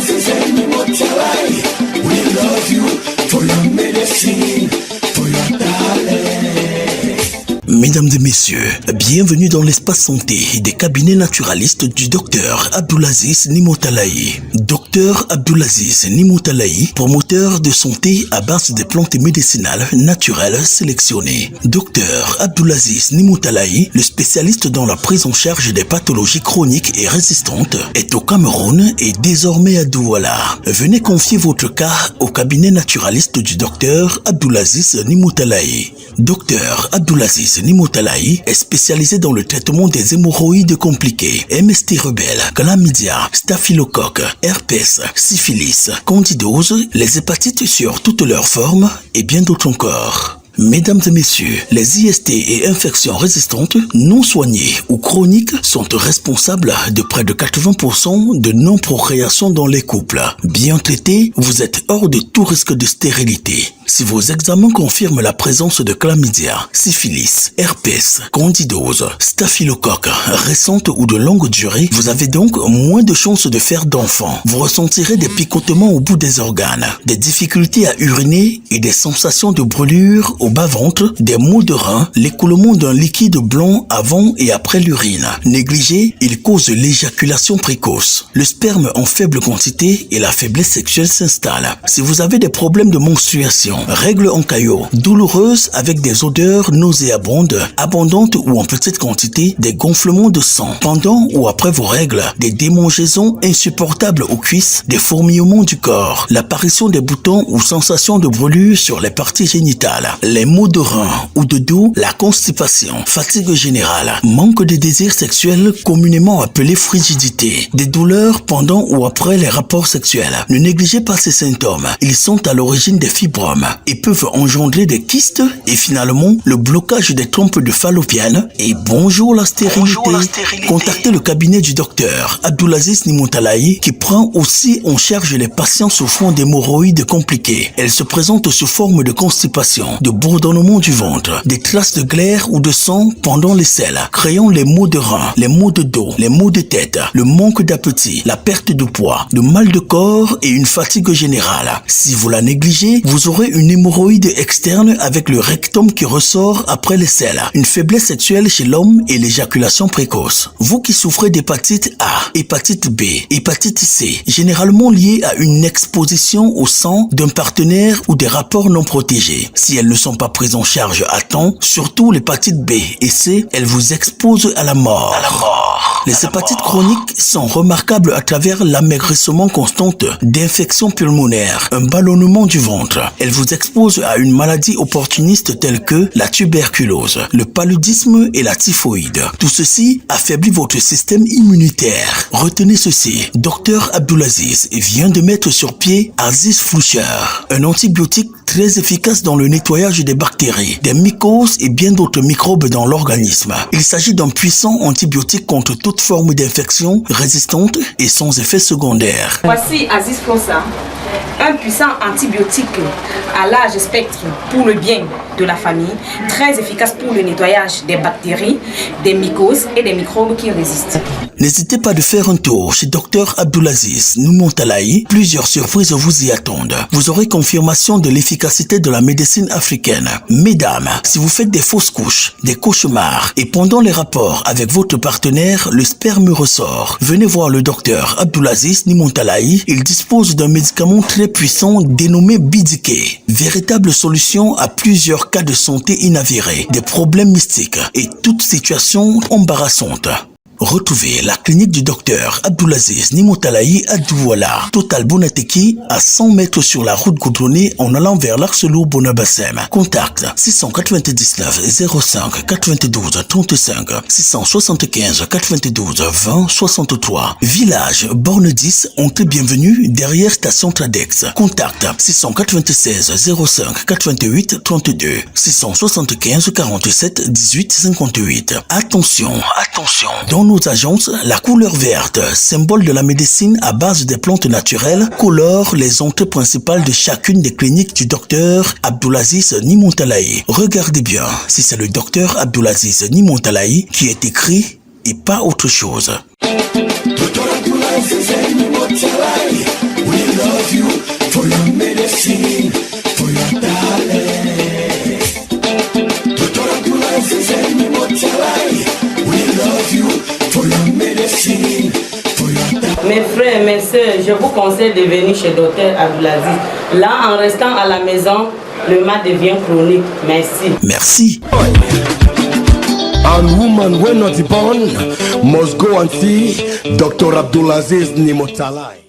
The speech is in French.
Abdulaziz Nimotalayi, we love you for your medicine, for your talent. Mesdames et messieurs, bienvenue dans l'espace santé des cabinets naturalistes du docteur Abdulaziz Nimotalayi. Docteur Abdulaziz Nimotalayi, promoteur de santé à base des plantes médicinales naturelles sélectionnées. Docteur Abdulaziz Nimotalayi, le spécialiste dans la prise en charge des pathologies chroniques et résistantes, est au Cameroun et désormais à Douala. Venez confier votre cas au cabinet naturaliste du docteur Abdulaziz Nimotalayi. Docteur Abdulaziz Nimotalayi est spécialisé dans le traitement des hémorroïdes compliquées, MST rebelle, chlamydia, staphylocoque, herpès, syphilis, candidose, les hépatites sur toutes leurs formes et bien d'autres encore. Mesdames et messieurs, les IST et infections résistantes non soignées ou chroniques sont responsables de près de 80% de non-procréation dans les couples. Bien traités, vous êtes hors de tout risque de stérilité. Si vos examens confirment la présence de chlamydia, syphilis, herpès, candidose, staphylocoque récente ou de longue durée, vous avez donc moins de chances de faire d'enfants. Vous ressentirez des picotements au bout des organes, des difficultés à uriner et des sensations de brûlure au bas-ventre, des maux de rein, l'écoulement d'un liquide blanc avant et après l'urine. Négligé, il cause l'éjaculation précoce. Le sperme en faible quantité et la faiblesse sexuelle s'installe. Si vous avez des problèmes de menstruation, règles en caillot, douloureuses avec des odeurs nauséabondes, abondantes ou en petite quantité, des gonflements de sang pendant ou après vos règles, des démangeaisons insupportables aux cuisses, des fourmillements du corps, l'apparition des boutons ou sensations de brûlure sur les parties génitales, les maux de rein ou de dos, la constipation, fatigue générale, manque de désir sexuel communément appelé frigidité, des douleurs pendant ou après les rapports sexuels. Ne négligez pas ces symptômes. Ils sont à l'origine des fibromes et peuvent engendrer des kystes et finalement le blocage des trompes de Fallopienne et bonjour la stérilité. Contactez le cabinet du docteur Abdulaziz Nimotalayi qui prend aussi en charge les patients souffrant d'hémorroïdes compliquées. Elles se présentent sous forme de constipation, de bourdonnement du ventre, des traces de glaire ou de sang pendant les selles, créant les maux de rein, les maux de dos, les maux de tête, le manque d'appétit, la perte de poids, le mal de corps et une fatigue générale. Si vous la négligez, vous aurez une hémorroïde externe avec le rectum qui ressort après les selles, une faiblesse sexuelle chez l'homme et l'éjaculation précoce. Vous qui souffrez d'hépatite A, hépatite B, hépatite C, généralement liée à une exposition au sang d'un partenaire ou des rapports non protégés. Si elles ne sont pas prises en charge à temps, surtout l'hépatite B et C, elles vous exposent à la mort. Les hépatites chroniques sont remarquables à travers l'amaigrissement constant d'infections pulmonaires, un ballonnement du ventre. Elles vous exposent à une maladie opportuniste telle que la tuberculose, le paludisme et la typhoïde. Tout ceci affaiblit votre système immunitaire. Retenez ceci, Dr Abdulaziz vient de mettre sur pied Aziz Flusher, un antibiotique très efficace dans le nettoyage des bactéries, des mycoses et bien d'autres microbes dans l'organisme. Il s'agit d'un puissant antibiotique contre toute forme d'infection résistante et sans effet secondaire. Voici Aziz Flusher, un puissant antibiotique à large spectre pour le bien de la famille, très efficace pour le nettoyage des bactéries, des mycoses et des microbes qui résistent. N'hésitez pas de faire un tour chez Dr Abdulaziz Nimotalayi. Plusieurs surprises vous y attendent. Vous aurez confirmation de l'efficacité de la médecine africaine. Mesdames, si vous faites des fausses couches, des cauchemars et pendant les rapports avec votre partenaire, le sperme ressort, venez voir le docteur Abdulaziz Nimotalayi. Il dispose d'un médicament très puissant dénommé Bidike. Véritable solution à plusieurs cas de santé inavérés, des problèmes mystiques et toute situation embarrassante. Retrouvez la clinique du docteur Abdulaziz Nimotalayi à Douala, Total Bonateki, à 100 mètres sur la route goudronnée en allant vers l'Arcelor Bonabassem. Contact 699 05 92 35 675 92 20 63. Village Borne 10, entrée bienvenue derrière station Tradex. Contact 696 05 88 32 675 47 18 58. Attention, dans nos agences, la couleur verte, symbole de la médecine à base des plantes naturelles, colore les entrées principales de chacune des cliniques du docteur Abdulaziz Nimotalayi. Regardez bien si c'est le docteur Abdulaziz Nimotalayi qui est écrit et pas autre chose. Dr. Abdulaziz Nimotalayi, mes soeurs, je vous conseille de venir chez Dr Abdoulaziz. Là, en restant à la maison, le mal devient chronique. Merci. Merci. And woman when not born must go and see Dr. Abdoulaziz Nimotalai.